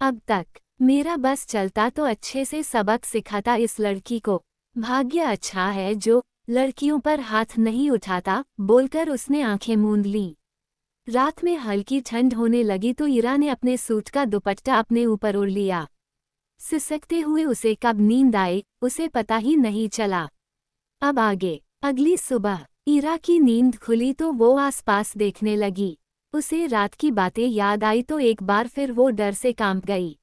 अब तक मेरा बस चलता तो अच्छे से सबक सिखाता इस लड़की को। भाग्य अच्छा है जो लड़कियों पर हाथ नहीं उठाता, बोलकर उसने आंखें मूंद लीं। रात में हल्की ठंड होने लगी तो ईरा ने अपने सूट का दुपट्टा अपने ऊपर ओढ़ लिया। सिसकते हुए उसे कब नींद आई, उसे पता ही नहीं चला। अब आगे। अगली सुबह ईरा की नींद खुली तो वो आसपास देखने लगी। उसे रात की बातें याद आई तो एक बार फिर वो डर से कांप गई।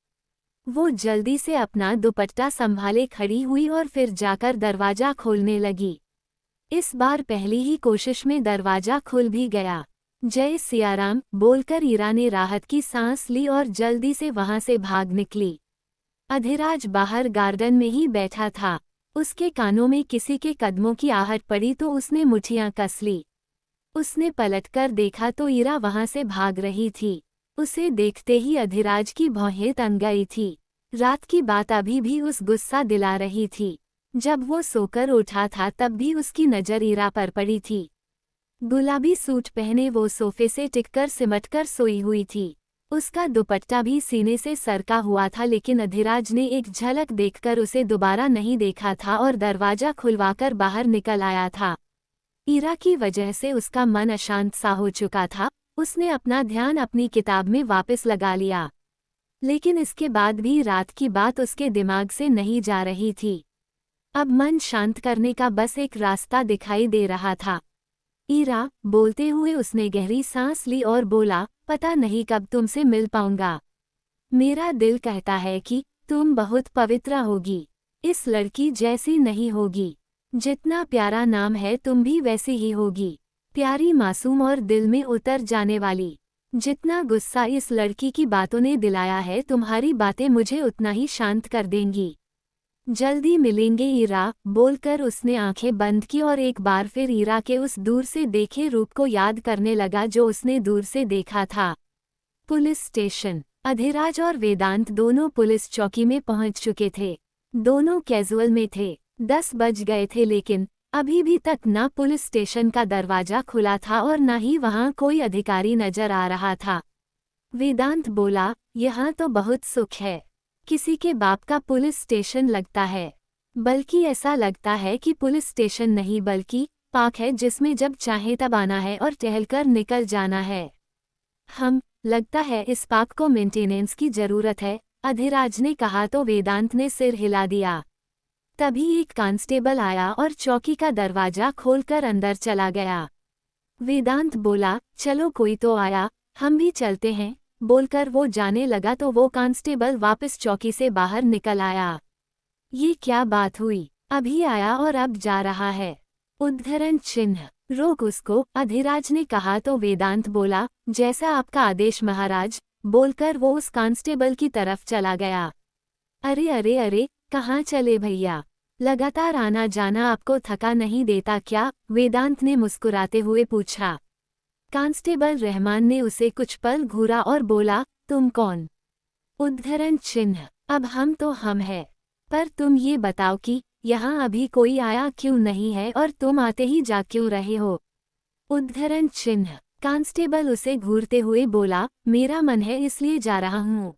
वो जल्दी से अपना दुपट्टा संभाले खड़ी हुई और फिर जाकर दरवाजा खोलने लगी। इस बार पहली ही कोशिश में दरवाजा खुल भी गया। जय सियाराम बोलकर ईरा ने राहत की सांस ली और जल्दी से वहां से भाग निकली। अधिराज बाहर गार्डन में ही बैठा था। उसके कानों में किसी के कदमों की आहट पड़ी तो उसने मुठियां कस ली। उसने पलटकर देखा तो ईरा वहां से भाग रही थी। उसे देखते ही अधिराज की भौहें तन गई थी। रात की बात अभी भी उस गुस्सा दिला रही थी। जब वो सोकर उठा था तब भी उसकी नज़र ईरा पर पड़ी थी। गुलाबी सूट पहने वो सोफे से टिककर सिमटकर सोई हुई थी। उसका दुपट्टा भी सीने से सरका हुआ था, लेकिन अधिराज ने एक झलक देखकर उसे दोबारा नहीं देखा था और दरवाजा खुलवाकर बाहर निकल आया था। ईरा की वजह से उसका मन अशांत सा हो चुका था। उसने अपना ध्यान अपनी किताब में वापस लगा लिया, लेकिन इसके बाद भी रात की बात उसके दिमाग से नहीं जा रही थी। अब मन शांत करने का बस एक रास्ता दिखाई दे रहा था। ईरा बोलते हुए उसने गहरी सांस ली और बोला, पता नहीं कब तुमसे मिल पाऊंगा। मेरा दिल कहता है कि तुम बहुत पवित्र होगी, इस लड़की जैसी नहीं होगी। जितना प्यारा नाम है तुम भी वैसी ही होगी, प्यारी, मासूम और दिल में उतर जाने वाली। जितना गुस्सा इस लड़की की बातों ने दिलाया है, तुम्हारी बातें मुझे उतना ही शांत कर देंगी। जल्दी मिलेंगे ईरा बोलकर उसने आंखें बंद की और एक बार फिर ईरा के उस दूर से देखे रूप को याद करने लगा जो उसने दूर से देखा था। Police station. अधिराज और वेदांत दोनों पुलिस चौकी में पहुंच चुके थे। दोनों कैजुअल में थे। 10 बज गए थे, लेकिन अभी भी तक ना पुलिस स्टेशन का दरवाजा खुला था और न ही वहां कोई अधिकारी नजर आ रहा था। वेदांत बोला, यहाँ तो बहुत सुख है। किसी के बाप का पुलिस स्टेशन लगता है। बल्कि ऐसा लगता है कि पुलिस स्टेशन नहीं बल्कि पार्क है, जिसमें जब चाहे तब आना है और टहलकर निकल जाना है। लगता है इस पार्क को मेंटेनेंस की जरूरत है, अधिराज ने कहा तो वेदांत ने सिर हिला दिया। तभी एक कांस्टेबल आया और चौकी का दरवाजा खोलकर अंदर चला गया। वेदांत बोला, चलो कोई तो आया, हम भी चलते हैं। बोलकर वो जाने लगा तो वो कांस्टेबल वापस चौकी से बाहर निकल आया। ये क्या बात हुई, अभी आया और अब जा रहा है। उद्धरण चिन्ह, रोक उसको, अधिराज ने कहा तो वेदांत बोला, जैसा आपका आदेश महाराज। बोलकर वो उस कांस्टेबल की तरफ चला गया। अरे अरे अरे, कहाँ चले भैया, लगातार आना जाना आपको थका नहीं देता क्या? वेदांत ने मुस्कुराते हुए पूछा। कांस्टेबल रहमान ने उसे कुछ पल घूरा और बोला, तुम कौन? उद्धरण चिन्ह, अब हम तो हम हैं, पर तुम ये बताओ कि यहाँ अभी कोई आया क्यों नहीं है और तुम आते ही जा क्यों रहे हो? उद्धरण चिन्ह, कांस्टेबल उसे घूरते हुए बोला, मेरा मन है इसलिए जा रहा हूँ।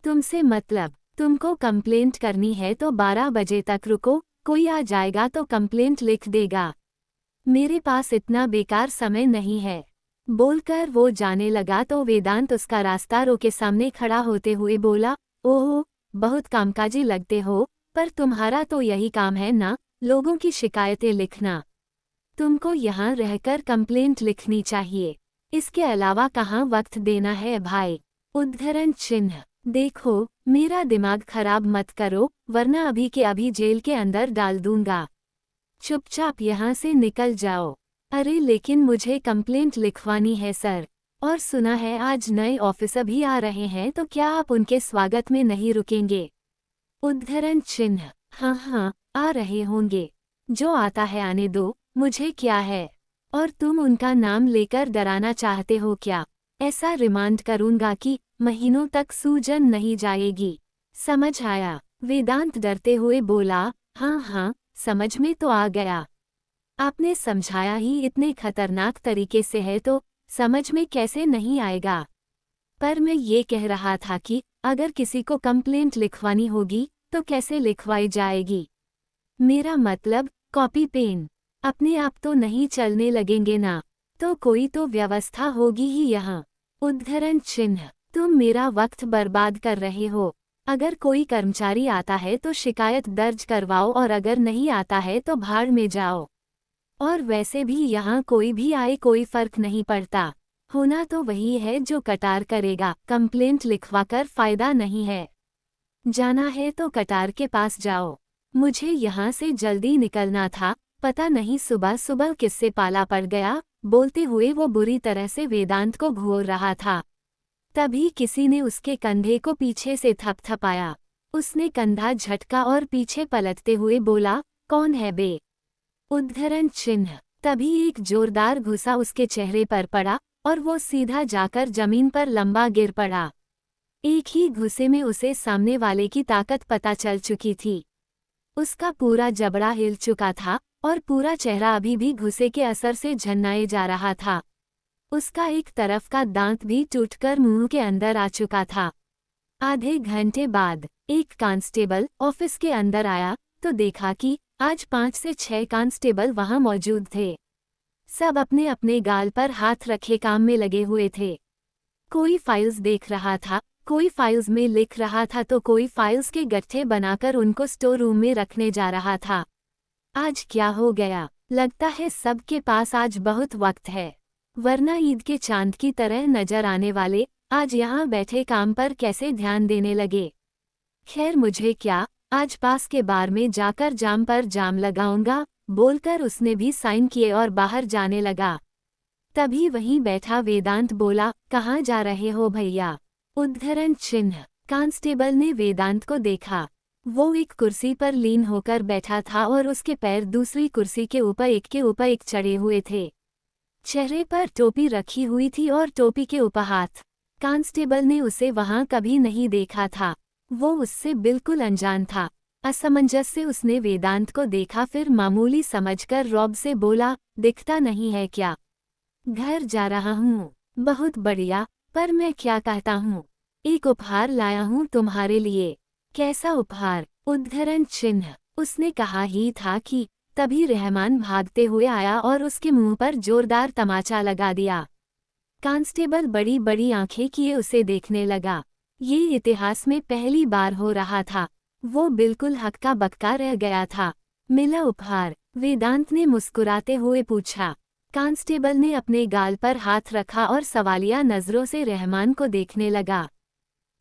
तुमसे मतलब? तुमको कंप्लेंट करनी है तो 12 बजे तक रुको, कोई आ जाएगा तो कंप्लेंट लिख देगा। मेरे पास इतना बेकार समय नहीं है। बोलकर वो जाने लगा तो वेदांत उसका रास्ता रोके सामने खड़ा होते हुए बोला, ओह, बहुत कामकाजी लगते हो, पर तुम्हारा तो यही काम है ना, लोगों की शिकायतें लिखना। तुमको यहाँ रहकर कंप्लेंट लिखनी चाहिए, इसके अलावा कहाँ वक्त देना है भाई। उद्धरण चिन्ह, देखो, मेरा दिमाग खराब मत करो, वरना अभी के अभी जेल के अंदर डाल दूंगा। चुपचाप यहाँ से निकल जाओ। अरे लेकिन मुझे कंप्लेंट लिखवानी है सर, और सुना है आज नए ऑफिसर भी आ रहे हैं, तो क्या आप उनके स्वागत में नहीं रुकेंगे? उद्धरण चिन्ह, हाँ हाँ, आ रहे होंगे, जो आता है आने दो, मुझे क्या है। और तुम उनका नाम लेकर डराना चाहते हो क्या? ऐसा रिमांड करूंगा कि महीनों तक सूजन नहीं जाएगी। समझ आया? वेदांत डरते हुए बोला, हाँ हाँ, समझ में तो आ गया। आपने समझाया ही इतने खतरनाक तरीके से है तो समझ में कैसे नहीं आएगा। पर मैं ये कह रहा था कि अगर किसी को कंप्लेंट लिखवानी होगी तो कैसे लिखवाई जाएगी? मेरा मतलब कॉपी पेन अपने आप तो नहीं चलने लगेंगे ना, तो कोई तो व्यवस्था होगी ही यहाँ। उद्धरण चिन्ह। तुम मेरा वक्त बर्बाद कर रहे हो। अगर कोई कर्मचारी आता है तो शिकायत दर्ज करवाओ और अगर नहीं आता है तो भाड़ में जाओ। और वैसे भी यहाँ कोई भी आए कोई फर्क नहीं पड़ता। होना तो वही है जो कटार करेगा, कंप्लेंट लिखवाकर फायदा नहीं है। जाना है तो कटार के पास जाओ। मुझे यहाँ से जल्दी निकलना था, पता नहीं सुबह सुबह किससे पाला पड़ गया। बोलते हुए वो बुरी तरह से वेदांत को घूर रहा था। तभी किसी ने उसके कंधे को पीछे से थपथपाया। उसने कंधा झटका और पीछे पलटते हुए बोला, कौन है बे? उद्धरण चिन्ह। तभी एक जोरदार घुसा उसके चेहरे पर पड़ा और वो सीधा जाकर जमीन पर लंबा गिर पड़ा। एक ही घुसे में उसे सामने वाले की ताकत पता चल चुकी थी। उसका पूरा जबड़ा हिल चुका था और पूरा चेहरा अभी भी घुसे के असर से झन्नाए जा रहा था। उसका एक तरफ का दांत भी टूटकर मुंह के अंदर आ चुका था। आधे घंटे बाद एक कांस्टेबल ऑफिस के अंदर आया तो देखा कि आज 5 से 6 कांस्टेबल वहां मौजूद थे। सब अपने अपने गाल पर हाथ रखे काम में लगे हुए थे। कोई फाइल्स देख रहा था, कोई फाइल्स में लिख रहा था तो कोई फाइल्स के गट्ठे बनाकर उनको स्टोर रूम में रखने जा रहा था। आज क्या हो गया? लगता है सबके पास आज बहुत वक्त है, वरना ईद के चांद की तरह नजर आने वाले आज यहाँ बैठे काम पर कैसे ध्यान देने लगे। खैर मुझे क्या, आज पास के बार में जाकर जाम पर जाम लगाऊंगा, बोलकर उसने भी साइन किए और बाहर जाने लगा। तभी वहीं बैठा वेदांत बोला, कहाँ जा रहे हो भैया? उद्धरण चिन्ह। कांस्टेबल ने वेदांत को देखा। वो एक कुर्सी पर लीन होकर बैठा था और उसके पैर दूसरी कुर्सी के ऊपर एक चढ़े हुए थे। चेहरे पर टोपी रखी हुई थी और टोपी के ऊपर हाथ। कांस्टेबल ने उसे वहां कभी नहीं देखा था। वो उससे बिल्कुल अनजान था। असमंजस से उसने वेदांत को देखा, फिर मामूली समझकर रौब से बोला, दिखता नहीं है क्या? घर जा रहा हूँ। बहुत बढ़िया, पर मैं क्या कहता हूँ, एक उपहार लाया हूँ तुम्हारे लिए। कैसा उपहार? उद्धरण चिन्ह। उसने कहा ही था कि तभी रहमान भागते हुए आया और उसके मुंह पर जोरदार तमाचा लगा दिया। कांस्टेबल बड़ी बड़ी आंखें किए उसे देखने लगा। ये इतिहास में पहली बार हो रहा था। वो बिल्कुल हक्का बक्का रह गया था। मिला उपहार? वेदांत ने मुस्कुराते हुए पूछा। कांस्टेबल ने अपने गाल पर हाथ रखा और सवालिया नजरों से रहमान को देखने लगा।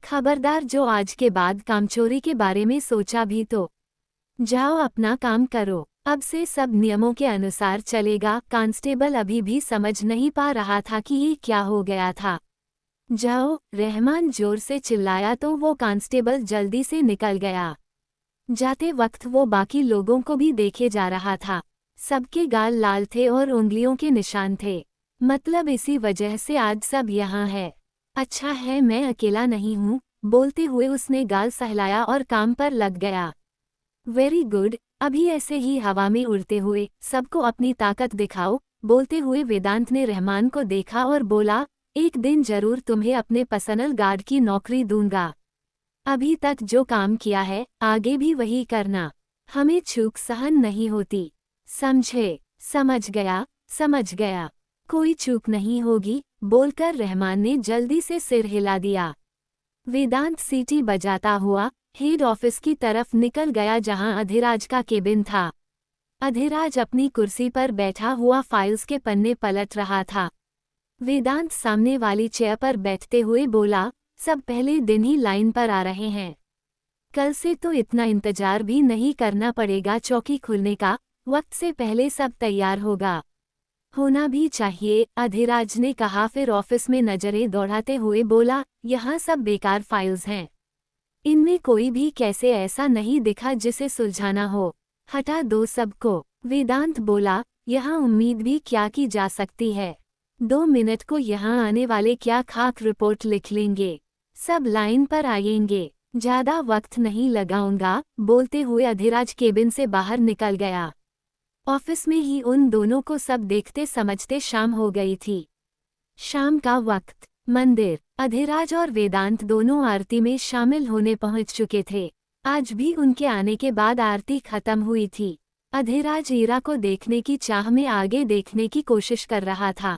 खबरदार जो आज के बाद कामचोरी के बारे में सोचा भी तो। जाओ अपना काम करो, अब से सब नियमों के अनुसार चलेगा। कांस्टेबल अभी भी समझ नहीं पा रहा था कि ये क्या हो गया था। जाओ, रहमान जोर से चिल्लाया तो वो कांस्टेबल जल्दी से निकल गया। जाते वक्त वो बाकी लोगों को भी देखे जा रहा था। सबके गाल लाल थे और उंगलियों के निशान थे। मतलब इसी वजह से आज सब यहाँ है। अच्छा है मैं अकेला नहीं हूँ, बोलते हुए उसने गाल सहलाया और काम पर लग गया। वेरी गुड, अभी ऐसे ही हवा में उड़ते हुए सबको अपनी ताकत दिखाओ, बोलते हुए वेदांत ने रहमान को देखा और बोला, एक दिन जरूर तुम्हें अपने पर्सनल गार्ड की नौकरी दूंगा। अभी तक जो काम किया है आगे भी वही करना। हमें चूक सहन नहीं होती, समझे? समझ गया, समझ गया, कोई चूक नहीं होगी, बोलकर रहमान ने जल्दी से सिर हिला दिया। वेदांत सीटी बजाता हुआ हेड ऑफिस की तरफ निकल गया जहां अधिराज का केबिन था। अधिराज अपनी कुर्सी पर बैठा हुआ फाइल्स के पन्ने पलट रहा था। वेदांत सामने वाली चेयर पर बैठते हुए बोला, सब पहले दिन ही लाइन पर आ रहे हैं। कल से तो इतना इंतजार भी नहीं करना पड़ेगा, चौकी खुलने का वक्त से पहले सब तैयार होगा। होना भी चाहिए, अधिराज ने कहा, फिर ऑफिस में नजरें दौड़ाते हुए बोला, यहाँ सब बेकार फाइल्स हैं। इनमें कोई भी कैसे ऐसा नहीं दिखा जिसे सुलझाना हो। हटा दो सबको। वेदांत बोला, यहाँ उम्मीद भी क्या की जा सकती है। 2 मिनट को यहाँ आने वाले क्या खाक रिपोर्ट लिख लेंगे। सब लाइन पर आएंगे, ज्यादा वक्त नहीं लगाऊंगा, बोलते हुए अधिराज केबिन से बाहर निकल गया। ऑफिस में ही उन दोनों को सब देखते समझते शाम हो गई थी। शाम का वक्त, मंदिर। अधिराज और वेदांत दोनों आरती में शामिल होने पहुंच चुके थे। आज भी उनके आने के बाद आरती खत्म हुई थी। अधिराज ईरा को देखने की चाह में आगे देखने की कोशिश कर रहा था,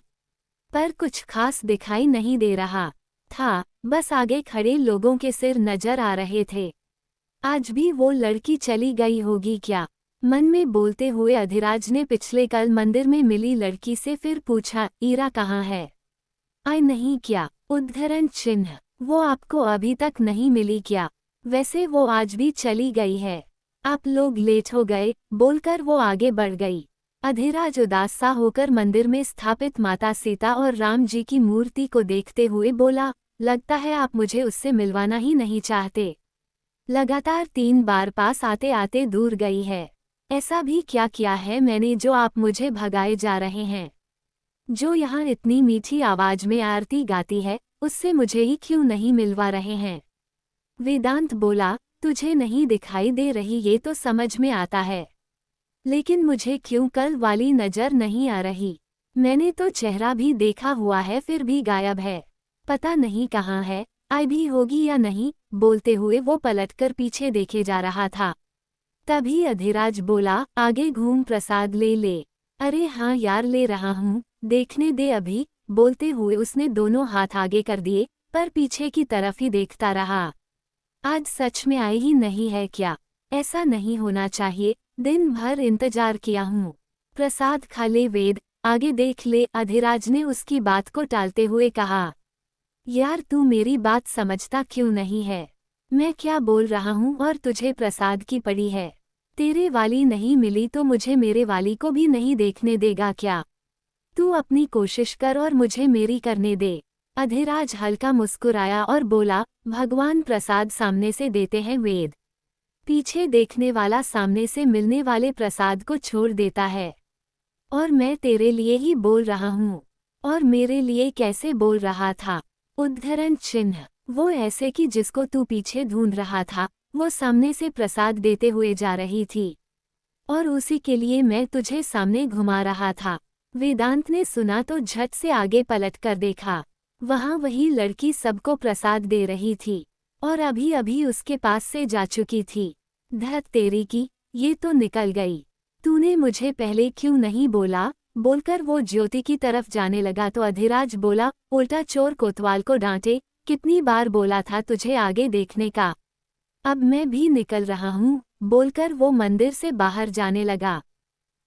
पर कुछ खास दिखाई नहीं दे रहा था। बस आगे खड़े लोगों के सिर नजर आ रहे थे। आज भी वो लड़की चली गई होगी क्या? मन में बोलते हुए अधिराज ने पिछले कल मंदिर में मिली लड़की से फिर पूछा, ईरा कहाँ है? आई नहीं क्या? उद्धरण चिन्ह। वो आपको अभी तक नहीं मिली क्या? वैसे वो आज भी चली गई है। आप लोग लेट हो गए, बोलकर वो आगे बढ़ गई। अधिराज उदास सा होकर मंदिर में स्थापित माता सीता और राम जी की मूर्ति को देखते हुए बोला, लगता है आप मुझे उससे मिलवाना ही नहीं चाहते। लगातार 3 बार पास आते आते दूर गई है। ऐसा भी क्या किया है मैंने जो आप मुझे भगाए जा रहे हैं? जो यहाँ इतनी मीठी आवाज में आरती गाती है, उससे मुझे ही क्यों नहीं मिलवा रहे हैं? वेदांत बोला, तुझे नहीं दिखाई दे रही ये तो समझ में आता है, लेकिन मुझे क्यों कल वाली नजर नहीं आ रही? मैंने तो चेहरा भी देखा हुआ है फिर भी गायब है। पता नहीं कहाँ है, आई भी होगी या नहीं। बोलते हुए वो पलटकर पीछे देखे जा रहा था। तभी अधिराज बोला, आगे घूम प्रसाद ले ले। अरे हाँ यार ले रहा हूँ, देखने दे अभी। बोलते हुए उसने दोनों हाथ आगे कर दिए, पर पीछे की तरफ ही देखता रहा। आज सच में आई ही नहीं है क्या? ऐसा नहीं होना चाहिए, दिन भर इंतजार किया हूँ। प्रसाद खा ले वेद, आगे देख ले। अधिराज ने उसकी बात को टालते हुए कहा, यार तू मेरी बात समझता क्यों नहीं है? मैं क्या बोल रहा हूँ और तुझे प्रसाद की पड़ी है। तेरे वाली नहीं मिली तो मुझे मेरे वाली को भी नहीं देखने देगा क्या? तू अपनी कोशिश कर और मुझे मेरी करने दे। अधिराज हल्का मुस्कुराया और बोला, भगवान प्रसाद सामने से देते हैं वेद, पीछे देखने वाला सामने से मिलने वाले प्रसाद को छोड़ देता है। और मैं तेरे लिए ही बोल रहा हूँ। और मेरे लिए कैसे बोल रहा था? उद्धरण चिन्ह। वो ऐसे कि जिसको तू पीछे ढूंढ रहा था, वो सामने से प्रसाद देते हुए जा रही थी, और उसी के लिए मैं तुझे सामने घुमा रहा था। वेदांत ने सुना तो झट से आगे पलट कर देखा। वहाँ वही लड़की सबको प्रसाद दे रही थी, और अभी अभी उसके पास से जा चुकी थी। धत तेरी की, ये तो निकल गई। तूने मुझे पहले क्यों नहीं बोला? बोलकर वो ज्योति की तरफ जाने लगा तो अधिराज बोला, उल्टा चोर कोतवाल को डांटे, कितनी बार बोला था तुझे आगे देखने का? अब मैं भी निकल रहा हूँ। बोलकर वो मंदिर से बाहर जाने लगा।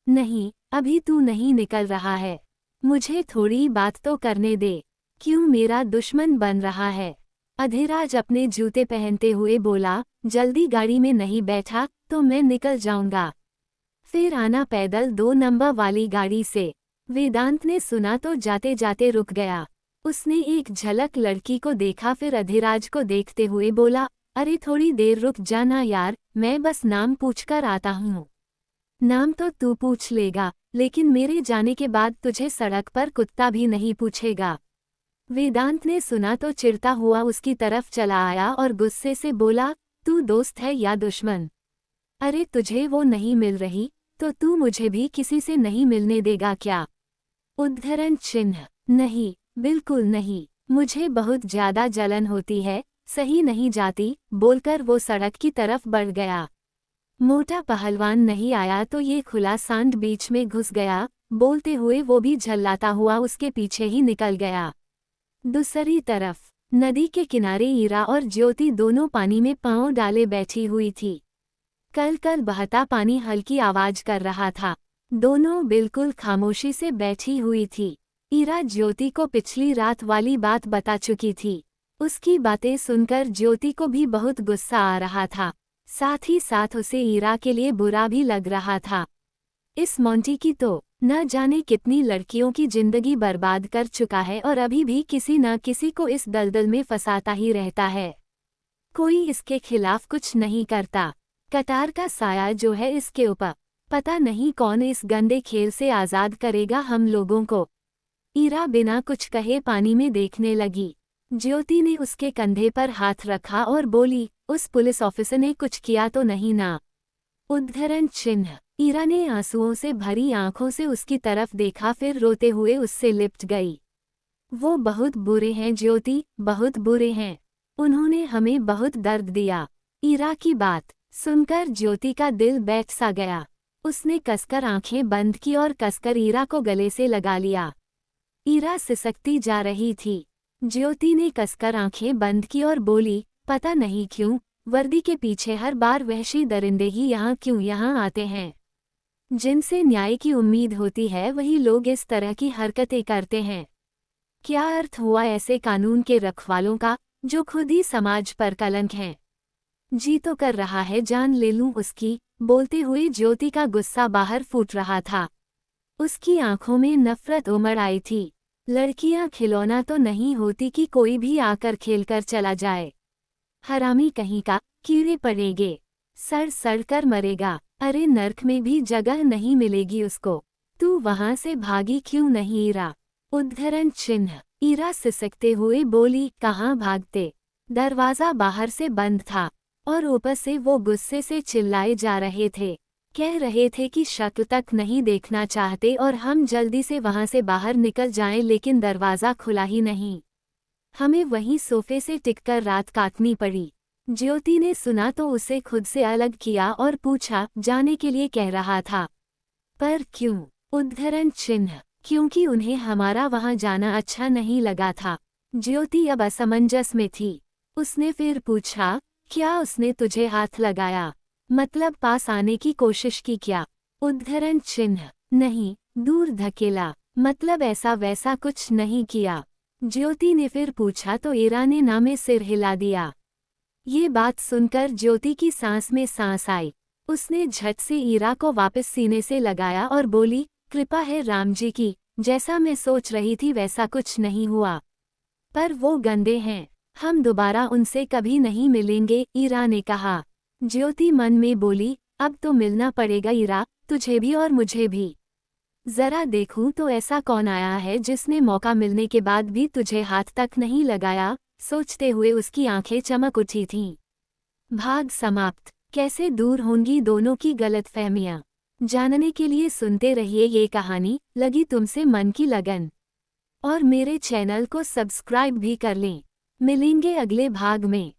नहीं, अभी तू नहीं निकल रहा है। मुझे थोड़ी बात तो करने दे। क्यों मेरा दुश्मन बन रहा है? अधिराज अपने जूते पहनते हुए बोला, जल्दी गाड़ी में नहीं बैठा तो मैं निकल जाऊंगा। फिर आना पैदल 2 नंबर वाली गाड़ी से। वेदांत ने सुना तो जाते जाते रुक गया। उसने एक झलक लड़की को देखा, फिर अधिराज को देखते हुए बोला, अरे थोड़ी देर रुक जाना यार, मैं बस नाम पूछकर आता हूँ। नाम तो तू पूछ लेगा, लेकिन मेरे जाने के बाद तुझे सड़क पर कुत्ता भी नहीं पूछेगा। वेदांत ने सुना तो चिढ़ता हुआ उसकी तरफ चला आया और गुस्से से बोला, तू दोस्त है या दुश्मन? अरे तुझे वो नहीं मिल रही तो तू मुझे भी किसी से नहीं मिलने देगा क्या? उद्धरण चिन्ह। नहीं, बिल्कुल नहीं, मुझे बहुत ज्यादा जलन होती है, सही नहीं जाती। बोलकर वो सड़क की तरफ बढ़ गया। मोटा पहलवान नहीं आया तो ये खुला सांड बीच में घुस गया। बोलते हुए वो भी झल्लाता हुआ उसके पीछे ही निकल गया। दूसरी तरफ नदी के किनारे ईरा और ज्योति दोनों पानी में पांव डाले बैठी हुई थी। कल कल बहता पानी हल्की आवाज कर रहा था। दोनों बिल्कुल खामोशी से बैठी हुई थी। ईरा ज्योति को पिछली रात वाली बात बता चुकी थी। उसकी बातें सुनकर ज्योति को भी बहुत गुस्सा आ रहा था, साथ ही साथ उसे ईरा के लिए बुरा भी लग रहा था। इस मोंटी की तो न जाने कितनी लड़कियों की जिंदगी बर्बाद कर चुका है और अभी भी किसी न किसी को इस दलदल में फंसाता ही रहता है। कोई इसके खिलाफ कुछ नहीं करता। कतार का साया जो है इसके ऊपर, पता नहीं कौन इस गंदे खेल से आज़ाद करेगा हम लोगों को। ईरा बिना कुछ कहे पानी में देखने लगी। ज्योति ने उसके कंधे पर हाथ रखा और बोली, उस पुलिस ऑफिसर ने कुछ किया तो नहीं ना? उद्धरण चिन्ह। ईरा ने आंसुओं से भरी आंखों से उसकी तरफ देखा, फिर रोते हुए उससे लिपट गई। वो बहुत बुरे हैं ज्योति, बहुत बुरे हैं। उन्होंने हमें बहुत दर्द दिया। ईरा की बात सुनकर ज्योति का दिल बैठ सा गया। उसने कसकर आंखें बंद की और कसकर ईरा को गले से लगा लिया। ईरा सिसकती जा रही थी। ज्योति ने कसकर आंखें बंद की और बोली, पता नहीं क्यों, वर्दी के पीछे हर बार वहशी दरिंदे ही यहाँ आते हैं। जिनसे न्याय की उम्मीद होती है वही लोग इस तरह की हरकतें करते हैं। क्या अर्थ हुआ ऐसे कानून के रखवालों का, जो खुद ही समाज पर कलंक हैं। जी तो कर रहा है जान ले लूं उसकी। बोलते हुए ज्योति का गुस्सा बाहर फूट रहा था। उसकी आंखों में नफरत उमड़ आई थी। लड़कियां खिलौना तो नहीं होती कि कोई भी आकर खेलकर चला जाए। हरामी कहीं का, कीड़े पड़ेंगे, सड़ सड़ कर मरेगा। अरे नर्क में भी जगह नहीं मिलेगी उसको। तू वहां से भागी क्यों नहीं ईरा? उद्धरण चिन्ह। ईरा सिसकते हुए बोली, कहाँ भागते? दरवाजा बाहर से बंद था और ऊपर से वो गुस्से से चिल्लाए जा रहे थे। कह रहे थे कि शक्ल तक नहीं देखना चाहते और हम जल्दी से वहां से बाहर निकल जाएं, लेकिन दरवाजा खुला ही नहीं। हमें वहीं सोफे से टिककर रात काटनी पड़ी। ज्योति ने सुना तो उसे खुद से अलग किया और पूछा, जाने के लिए कह रहा था। पर क्यों? उद्धरण चिन्ह। क्योंकि उन्हें हमारा वहां जाना अच्छा नहीं लगा था। ज्योति अब असमंजस में थी। उसने फिर पूछा, क्या उसने तुझे हाथ लगाया? मतलब पास आने की कोशिश की क्या? उद्धरण चिन्ह। नहीं, दूर धकेला। मतलब ऐसा वैसा कुछ नहीं किया। ज्योति ने फिर पूछा तो ईरा ने ना में सिर हिला दिया। ये बात सुनकर ज्योति की सांस में सांस आई। उसने झट से ईरा को वापस सीने से लगाया और बोली, कृपा है राम जी की, जैसा मैं सोच रही थी वैसा कुछ नहीं हुआ। पर वो गंदे हैं, हम दोबारा उनसे कभी नहीं मिलेंगे, ईरा ने कहा। ज्योति मन में बोली, अब तो मिलना पड़ेगा ईरा, तुझे भी और मुझे भी। जरा देखूं तो ऐसा कौन आया है जिसने मौका मिलने के बाद भी तुझे हाथ तक नहीं लगाया। सोचते हुए उसकी आंखें चमक उठी थीं। भाग समाप्त। कैसे दूर होंगी दोनों की गलतफहमियां? जानने के लिए सुनते रहिए ये कहानी लगी तुमसे मन की लगन। और मेरे चैनल को सब्सक्राइब भी कर लें। मिलेंगे अगले भाग में।